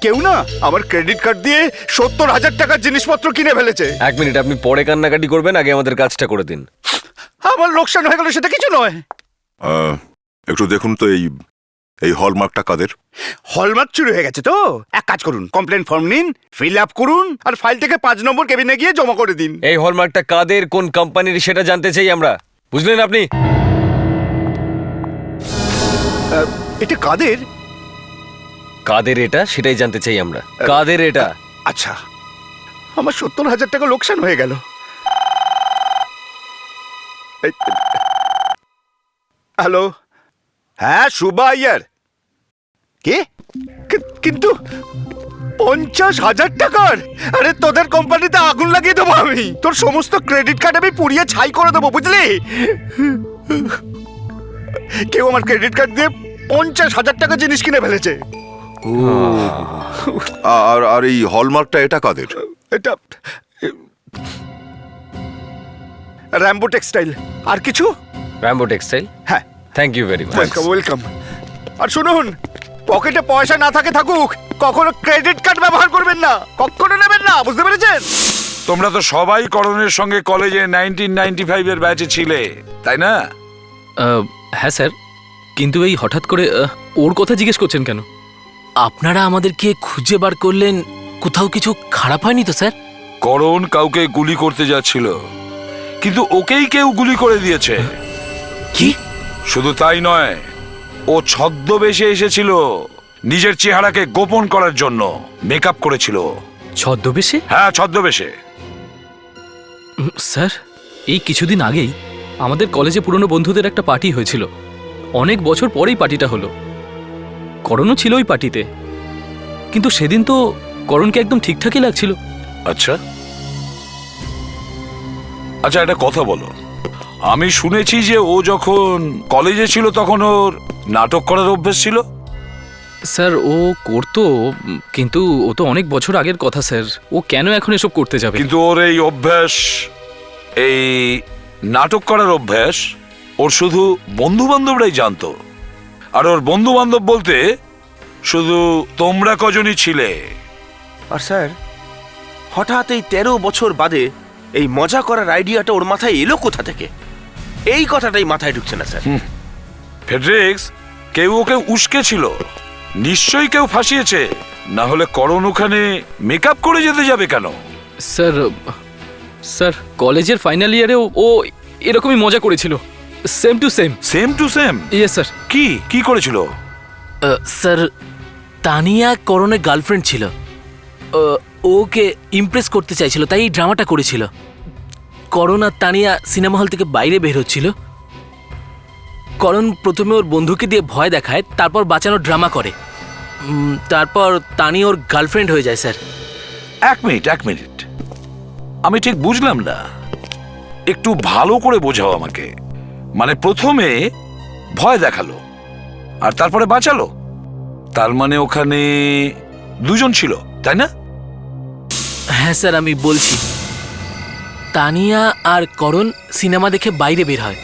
কেউ না আমার ক্রেডিট কার্ড দিয়ে 70,000 টাকার জিনিসপত্র কিনে ফেলেছে। এক মিনিট, আপনি পরে কান্নাকাটি করবেন, আগে আমাদের কাজটা করে দিন। আমার লোকসান হয়ে গেল, সেটা কিছু নয়। একটু দেখুন তো এই হলমার্কটা কাদের? হলমার্ক চুরি হয়ে গেছে তো? এক কাজ করুন, কমপ্লেন ফর্ম নিন, ফিল আপ করুন আর ফাইলটাকে 5 নম্বর কেবিনে গিয়ে জমা করে দিন। এই হলমার্কটা কাদের, কোন কোম্পানির সেটা জানতে চাই আমরা, বুঝলেন আপনি? এটা কাদের? কাদের এটা সেটাই জানতে চাই আমরা, কাদের এটা। আচ্ছা, আমার 70,000 টাকা লোকসান হয়ে গেল। হ্যালো, হ্যাঁ শুভা আইয়ার। কে? কিন্তু 50,000 টাকার? আরে তোদের কোম্পানিতে আগুন লাগিয়ে দেবো আমি। তোর সমস্ত ক্রেডিট কার্ড আমি পুড়িয়ে ছাই করে দেবো, বুঝলি? কেউ আমার ক্রেডিট কার্ড দিয়ে 50,000 টাকা জিনিস কিনে ফেলেছে। আর এই হলমার্কটা এটা কাদের? এটা র্যাম্বো টেক্সটাইল। আর কিছু? Rambo textile? হ্যাঁ। Thank you very much. Welcome welcome. আর শুনুন, পকেটে পয়সা না থাকে থাকুক, কখনো ক্রেডিট কার্ড ব্যবহার করবেন না, কখনো নেবেন না, বুঝতে পেরেছেন? তোমরা তো সবাই করণের সঙ্গে কলেজে 1995 এর ব্যাচে ছিলে, তাই না? হ্যাঁ স্যার, কিন্তু এই হঠাৎ করে ওর কথা জিজ্ঞেস করছেন কেন? আপনারা আমাদেরকে খুঁজে বার করলেন, কোথাও কিছু খারাপ হয়নি তো স্যার? করণ কাউকে গুলি করতে যাচ্ছিল, কিন্তু ওকেই কেউ গুলি করে দিয়েছে। কি? শুধু তাই নয়, ও ছদ্মবেশে এসেছিল, নিজের চেহারাকে গোপন করার জন্য মেকআপ করেছিল। ছদ্মবেশে? হ্যাঁ ছদ্মবেশে। স্যার, এই কিছুদিন আগেই আমাদের কলেজে পুরনো বন্ধুদের একটা পার্টি হয়েছিল। অনেক বছর পরেই পার্টিটা হলো। করণও ছিল ওই পার্টিতে, কিন্তু সেদিন তো করণকে একদম ঠিকঠাকই লাগছিল। আচ্ছা আচ্ছা, একটা কথা বলো, আমি শুনেছি যে ও যখন কলেজে ছিল তখন ওর নাটক করার অভ্যেস ছিল। স্যার ও করতো, কিন্তু ও তো অনেক বছর আগের কথা স্যার। ও কেন এখন এসব করতে যাবে? কিন্তু ওর এই অভ্যাস, এই নাটক করার অভ্যাস, ওর শুধু বন্ধু বান্ধবরাই জানতো। আর ওর বন্ধু বান্ধব বলতে শুধু তোমরা কজনই ছিলে। আর স্যার, হঠাৎ এই 13 বছর বাদে এই মজা করার আইডিয়াটা ওর মাথায় এলো কোথা থেকে? এই কথাটাই মাথায় ঢুকছে না স্যার। ফেডরিক্স, কেউ ওকে উস্কে ছিল, নিশ্চয়ই কেউ ফাঁসিয়েছে, না হলে করণ ওখানে মেকআপ করে যেতে যাবে কেন? স্যার স্যার কলেজের ফাইনাল ইয়ারে ও এরকমই মজা করেছিল, same to same. Same to same? Yes sir. কি করেছিল? স্যার, তানিয়া করণের গার্লফ্রেন্ড ছিল। ওকে ইমপ্রেস করতে চাইছিল, তাই এই ড্রামাটা করেছিল। করণ আর তানিয়া সিনেমা হল থেকে বাইরে বের হচ্ছিল। করণ প্রথমে ওর বন্ধুকে দিয়ে ভয় দেখায়, তারপর বাঁচানোর ড্রামা করে। তারপর তানিয়া ওর গার্লফ্রেন্ড হয়ে যায় স্যার। এক মিনিট, আমি ঠিক বুঝলাম না, একটু ভালো করে বোঝাও আমাকে। মানে প্রথমে ভয় দেখালো আর তারপরে বাঁচালো, তার মানে ওখানে দুজন ছিল, তাই না? হ্যাঁ স্যার, আমি বলছি। তানিয়া আর করণ সিনেমা দেখে বাইরে বের হয়।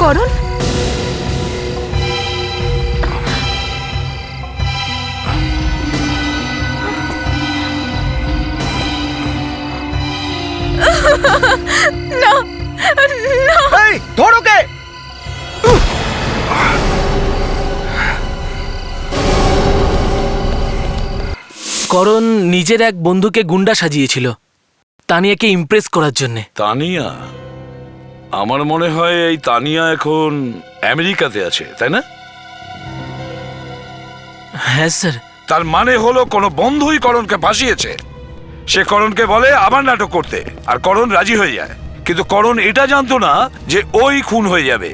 করণ, না না, এই ধরো কে? করণ নিজের এক বন্ধুকে গুন্ডা সাজিয়েছিল তানিয়াকে ইমপ্রেস করার জন্যে। তানিয়া? আমার মনে হয় এই তানিয়া এখন আমেরিকাতে আছে, তাই না? হ্যাঁ স্যার। তার মানে হলো কোনো বন্ধুই করণকে ফাঁসিয়েছে। সে করণকে বলে আবার নাটক করতে, আর করণ রাজি হয়ে যায়। কিন্তু করণ এটা জানতো না যে ওই খুন হয়ে যাবে।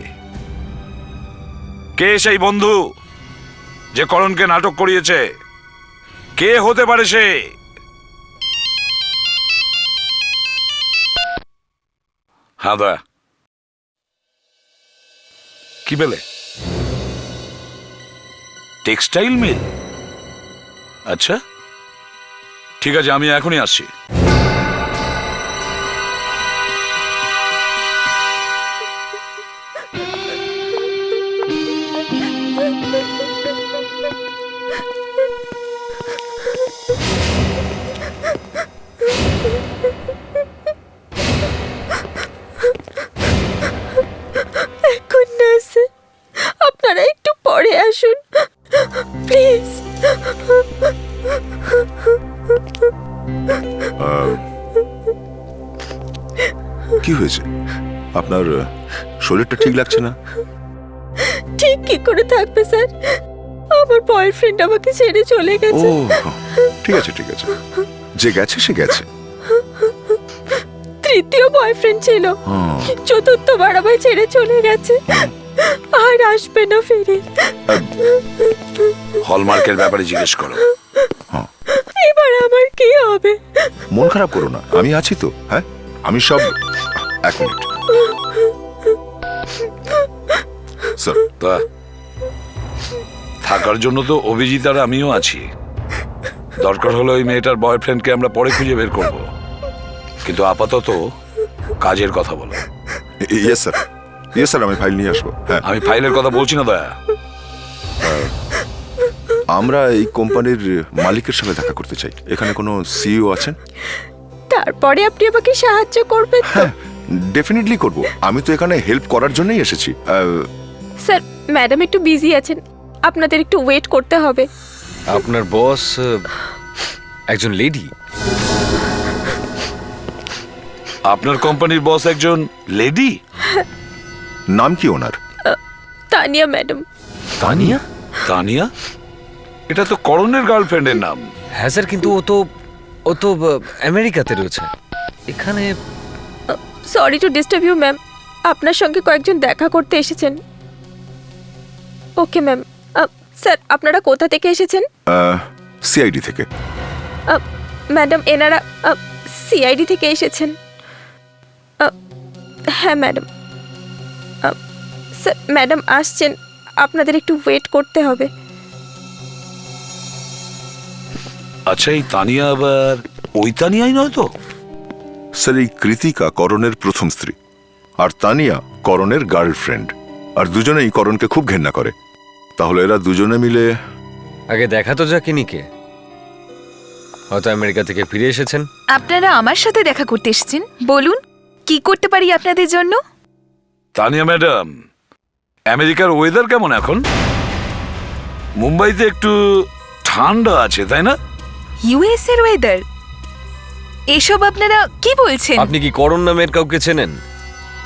কে সেই বন্ধু যে করণকে নাটক করিয়েছে? কে হতে পারে সে? হ্যাঁ দয়া, কি পেলে? Textile mill? আচ্ছা ঠিক আছে, আমি এখনই আসছি। এখন না স্যার, আপনারা একটু পরে আসুন প্লিজ। কি হয়েছে? আপনার শরীরটা ঠিক লাগছে না? ঠিক কি করে থাকবে স্যার, আমার বয়ফ্রেন্ড আমাকে ছেড়ে চলে ও গেছে। ঠিক আছে, যে গেছে সে গেছে। তৃতীয় বয়ফ্রেন্ড ছিল, চতুর্থবার আমায় ছেড়ে চলে গেছে, আর আসবে না ফিরে। হলমার্কের ব্যাপারে জিজ্ঞেস করো। এবার আমার কি হবে? মন খারাপ করো না, আমি আছি তো। হ্যাঁ, আমি সব। এক মিনিট স্যার। থাকার জন্য তো অভিজিৎ আর আমিও আছি। দরকার হলো ওই মেয়েটার বয়ফ্রেন্ডকে আমরা পরে খুঁজে বের করব, কিন্তু আপাতত কাজের কথা বলো। ইয়েস স্যার, আমি ফাইল নিয়ে আসবো। হ্যাঁ, আমি ফাইলের কথা বলছি না দয়া। আমরা এই কোম্পানির মালিকের সঙ্গে দেখা করতে চাই। এখানে কোনো সিইও আছেন? তারপরে আপনি আমাকে সাহায্য করবেন? হ্যাঁ, ডেফিনেটলি করব। আমি তো এখানে হেল্প করার জন্যই এসেছি। স্যার, ম্যাডাম একটু বিজি আছেন, আপনাদের একটু ওয়েট করতে হবে। আপনার বস একজন লেডি? আপনার কোম্পানির বস একজন লেডি? নাম কি ওনার? তানিয়া ম্যাডাম। তানিয়া? তানিয়া? এটা তো করণের গার্লফ্রেন্ডের নাম। হ্যাঁ স্যার, কিন্তু ও তো আমেরিকাতে রয়েছে। এখানে sorry to disturb you ma'am, আপনার সঙ্গে কয়েকজন দেখা করতে এসেছেন। Okay ma'am. স্যার, আপনারা কোথা থেকে এসেছেন? সিআইডি থেকে। ম্যাডাম, এনারা সিআইডি থেকে এসেছেন। হ্যাঁ ম্যাডাম। স্যার, ম্যাডাম আসছেন, আপনাদের একটু ওয়েট করতে হবে। আচ্ছা, এই তানিয়া আবার ওই তানিয়াই নয় তো? স্যার, এই কৃতিকা করণের প্রথম স্ত্রী, আর তানিয়া করণের গার্লফ্রেন্ড, আর দুজনেই করণকে খুব ঘেন্না করে। তাহলে এরা দুজনে মিলে আগে দেখা তো যাক ইনি কে। হয়তো আমেরিকা থেকে ফিরে এসেছেন। আপনারা আমার সাথে দেখা করতে এসেছেন, বলুন কি করতে পারি আপনাদের জন্য? তানিয়া ম্যাডাম, আমেরিকার ওয়েদার কেমন এখন? মুম্বাইতে একটু ঠান্ডা আছে তাই না? ইউএস এর ওয়েদার, এসব আপনারা কি বলছেন? আপনি কি করণ নামের কাউকে চেনেন?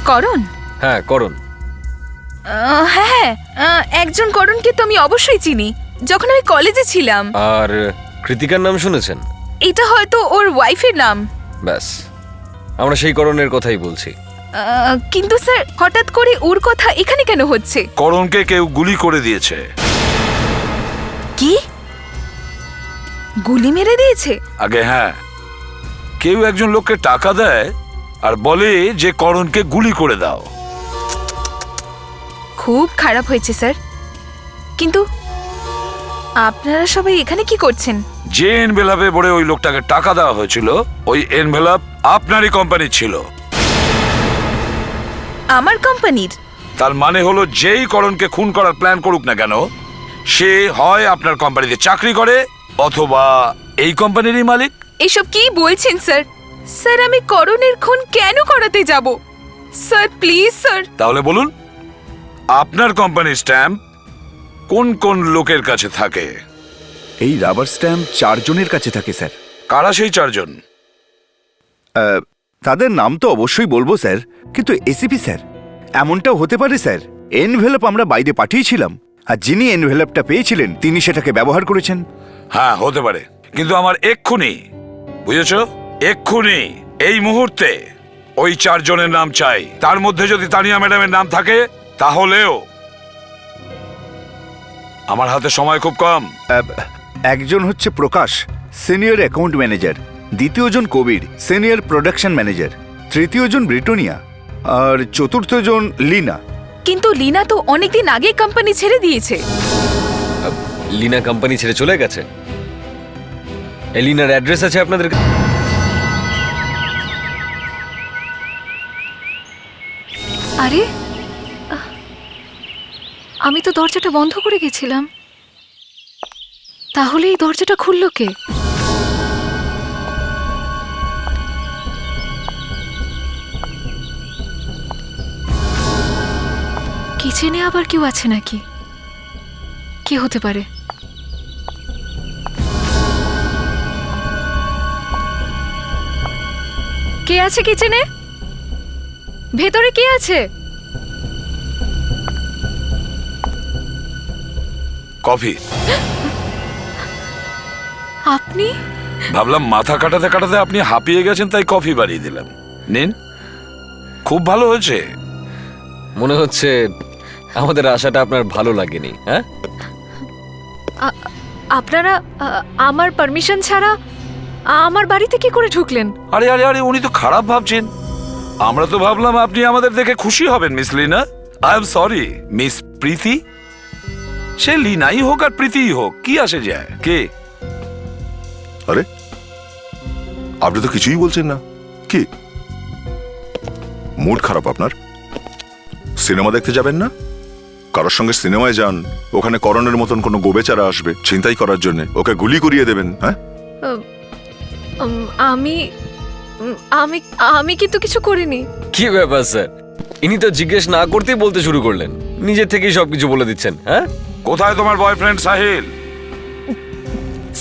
করণ? হ্যাঁ, করণ। হ্যাঁ, একজন করণকে তো আমি অবশ্যই চিনি, যখন আমি কলেজে ছিলাম। আর কৃতিকার নাম শুনেছেন? এটা হয়তো ওর ওয়াইফের নাম। ব্যাস, আমরা সেই করণের কথাই বলছি। কিন্তু স্যার, হঠাৎ করে ওর কথা এখানে কেন হচ্ছে? করণকে কেউ গুলি করে দিয়েছে। কি? গুলি মেরে দিয়েছে? আগে হ্যাঁ, কেউ একজন লোককে টাকা দেয় আর বলে যে করণকে গুলি করে দাও। খুব খারাপ হয়েছে স্যার, কিন্তু আপনারা সবাই এখানে কি করছেন? যে এনভেলাপে ভরে ওই লোকটাকে টাকা দেওয়া হয়েছিল, ওই এনভেলাপ আপনারই কোম্পানির ছিল। আমার কোম্পানির? তার মানে হলো যেই করণকে খুন করার প্ল্যান করুক না কেন, সে হয় আপনার কোম্পানিতে চাকরি করে অথবা এই কোম্পানিরই মালিক। এসব কি বলছেন স্যার? স্যার, আমি করণের খুন কেন করাতে যাব? Sir please sir. তাহলে বলুন, আপনার কোম্পানির স্ট্যাম্প কোন কোন লোকের কাছে থাকে? এই রাবার স্ট্যাম্প 4 জনের কাছে থাকে স্যার। কারা সেই 4 জন? তাদের নাম তো অবশ্যই বলবো স্যার, কিন্তু এসিপি স্যার, এমনটাও হতে পারে স্যার এনভেলপ আমরা বাইরে পাঠিয়েছিলাম, আর যিনি এনভেলপটা পেয়েছিলেন তিনি সেটাকে ব্যবহার করেছেন। হ্যাঁ, হতে পারে, কিন্তু আমার এক্ষুনি, বুঝেছ, এক্ষুনি এই মুহূর্তে ওই 4 জনের নাম চাই। তার মধ্যে যদি তানিয়া ম্যাডামের নাম থাকে তাহলেও। আমার হাতে সময় খুব কম। একজন হচ্ছে প্রকাশ, সিনিয়র অ্যাকাউন্ট ম্যানেজার, দ্বিতীয়জন কবির, সিনিয়র প্রোডাকশন ম্যানেজার, তৃতীয়জন ব্রিটোনিয়া, আর চতুর্থজন লিনা। কিন্তু লিনা তো অনেকদিন আগে কোম্পানি ছেড়ে দিয়েছে। লিনা কোম্পানি ছেড়ে চলে গেছে? এলিনার অ্যাড্রেস আছে আপনাদের কাছে? আরে, আমি তো দরজাটা বন্ধ করে গেছিলাম, তাহলে এই দরজাটা খুললো কে? কিচেনে আবার কেউ আছে নাকি? কে হতে পারে? কে আছে কিচেনে? ভেতরে কে আছে? কফি। আপনি? ভাবলাম মাথা কাটাতে কাটাতে আপনি হাঁপিয়ে গেছেন, তাই কফি বানিয়ে দিলাম। নিন, খুব ভালো হয়েছে। মনে হচ্ছে আমাদের আশাটা আপনার ভালো লাগেনি। হ্যাঁ, আপনারা আমার পারমিশন ছাড়া আমার বাড়িতে কি করে ঢুকলেন? আরে আরে আরে, উনি তো খারাপ ভাবছেন। আমরা তো ভাবলাম আপনি আমাদের দেখে খুশি হবেন miss Leena. I am sorry miss Preeti. সে লিনাই হোক আর প্রীতিই হোক, কি আসে যায় কে? আরে, আপনি তো কিছুই বলছেন না। কি মুড খারাপ আপনার? সিনেমা দেখতে যাবেন না? কারোর সঙ্গে সিনেমায় যান, ওখানে করণের মতন কোনো গোবেচারা আসবে ছিনতাই করার জন্য, ওকে গুলি করিয়ে দেবেন। হ্যাঁ, আমি আমি আমি কিন্তু কিছু করিনি। কি ব্যাপার স্যার, ইনি তো জিজ্ঞেস না করতেই বলতে শুরু করলেন, নিজে থেকেই সবকিছু বলে দিচ্ছেন। হ্যাঁ, কোথায় তোমার বয়ফ্রেন্ড সাহিল?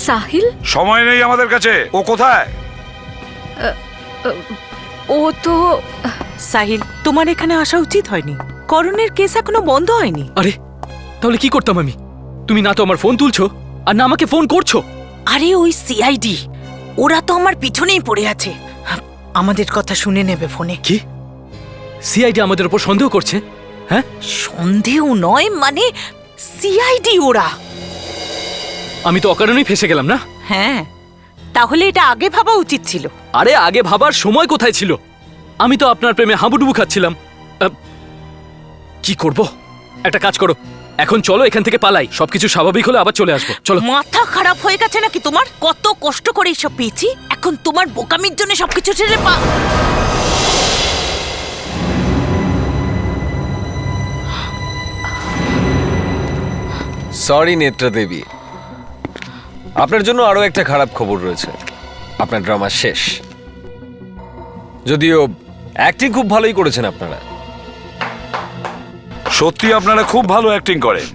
সাহিল? সময় নেই আমাদের কাছে। ও কোথায়? ও তো... সাহিল, তোমার এখানে আসা উচিত হয়নি। করণের কেস এখনো বন্ধ হয়নি। আরে, তাহলে কি করতাম আমি? তুমি না তো আমার ফোন তুলছো, আর না আমাকে ফোন করছো। আরে ওই সিআইডি, ওরা তো আমার পিছনেই পড়ে আছে, আমাদের কথা শুনে নেবে ফোনে। কি? সিআইডি আমাদের উপর সন্দেহ করছে? হ্যাঁ, সন্দেহ নয়, মানে সিআইডি ওরা। আমি তো অকারণেই ফেসে গেলাম না? হ্যাঁ, তাহলে এটা আগে ভাবা উচিত ছিল। আরে, আগে ভাবার সময় কোথায় ছিল? আমি তো আপনার প্রেমে হাবুডুবু খাচ্ছিলাম। কি করব? একটা কাজ করো, এখন চলো এখান থেকে পালাই, সবকিছু স্বাভাবিক হলে আবার চলে আসবো। চলো। মাথা খারাপ হয়ে গেছে নাকি তোমার? কত কষ্ট করে এসব পেয়েছি, এখন তোমার বোকামির জন্য সবকিছু ছেড়ে সরি নেত্রা দেবী, আপনার জন্য আরো একটা খারাপ খবর রয়েছে। আপনার ড্রামা শেষ। যদিও অ্যাক্টিং খুব ভালোই করেছেন আপনারা। সত্যি আপনারা খুব ভালো অ্যাক্টিং করেন,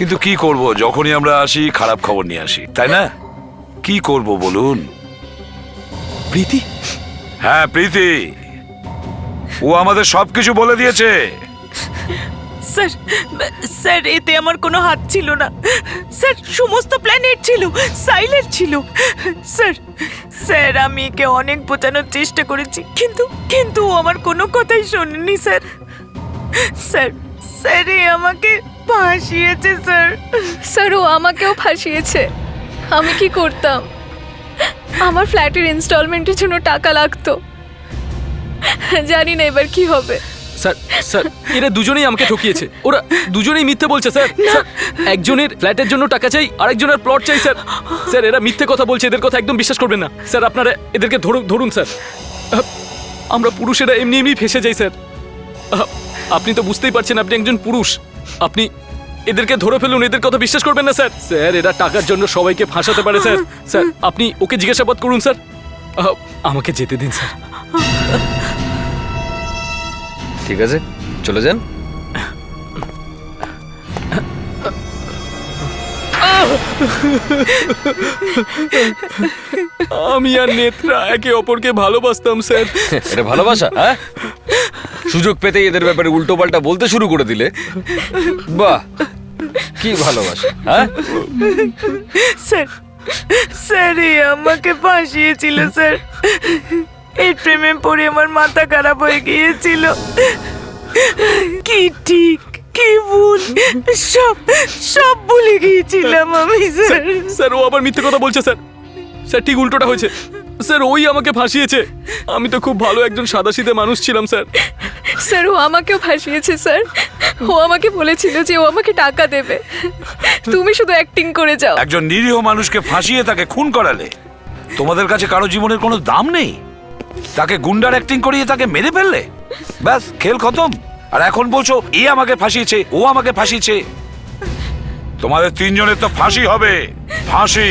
কিন্তু কি করব, যখনই আমরা আসি খারাপ খবর নিয়ে আসি, তাই না? কি করব বলুন? প্রীতি? হ্যাঁ, প্রীতি। ও আমাদের সবকিছু বলে দিয়েছে। স্যার স্যার এতে আমার কোনো হাত ছিল না স্যার, সমস্ত প্ল্যানেট ছিল, সাইলেন্ট ছিল। স্যার স্যার আমি একে অনেক বোঝানোর চেষ্টা করেছি, কিন্তু কিন্তু ও আমার কোনো কথাই শোনেনি স্যার। স্যার স্যার এ আমাকে ফাঁসিয়েছে স্যার। স্যার ও আমাকেও ফাঁসিয়েছে। আমি কি করতাম? আমার ফ্ল্যাটের ইনস্টলমেন্টের জন্য টাকা লাগতো। জানি না এবার কি হবে। স্যার স্যার এরা দুজনেই আমাকে ঠকিয়েছে। ওরা দুজনেই মিথ্যে বলছে স্যার। স্যার, একজনের ফ্ল্যাটের জন্য টাকা চাই, আরেকজনের প্লট চাই স্যার। স্যার এরা মিথ্যে কথা বলছে, এদের কথা একদম বিশ্বাস করবেন না স্যার। আপনারা এদেরকে ধরুন স্যার। আমরা পুরুষেরা এমনি এমনি ফেসে যাই স্যার। আপনি তো বুঝতেই পারছেন, আপনি একজন পুরুষ। আপনি এদেরকে ধরে ফেলুন, এদের কথা বিশ্বাস করবেন না স্যার। স্যার এরা টাকার জন্য সবাইকে ফাঁসাতে পারে স্যার। স্যার আপনি ওকে জিজ্ঞাসাবাদ করুন স্যার। আমাকে যেতে দিন স্যার। ঠিক আছে, চলে যান। আমি আর নেত্রা একে অপরকে ভালোবাসতাম স্যার। এটা ভালোবাসা? হ্যাঁ, সুযোগ পেতেই এদের ব্যাপারে উল্টো পাল্টা বলতে শুরু করে দিলে। বাহ, কি ভালোবাসা! হ্যাঁ স্যার স্যার এ আমাকে ফাঁসিয়েছিল স্যার। এই প্রেমে পড়ে আমার মাথা খারাপ হয়ে গিয়েছিল। কি ঠিক কি ভুল সব সব ভুলে গিয়েছিলাম আমি স্যার। স্যার ও আবার মিথ্যে কথা বলছে স্যার। স্যার ঠিক উল্টোটা হয়েছে স্যার, ওই আমাকে ফাঁসিয়েছে। আমি তো খুব ভালো একজন সাদাসিধে মানুষ ছিলাম স্যার। স্যার ও আমাকেও ফাঁসিয়েছে স্যার। ও আমাকে বলেছিল যে ও আমাকে টাকা দেবে, তুমি শুধু অ্যাক্টিং করে যাও। একজন নিরীহ মানুষকে ফাঁসিয়ে তাকে খুন করালে তোমাদের কাছে কারো জীবনের কোনো দাম নেই? তাকে গুন্ডার অ্যাক্টিং করিয়ে তাকে মেরে ফেললে, ব্যাস খেল খতম। আর এখন বলছো এ আমাকে ফাঁসিয়েছে, ও আমাকে ফাঁসিয়েছে। তোমাদের তিনজনের তো ফাঁসি হবে, ফাঁসি।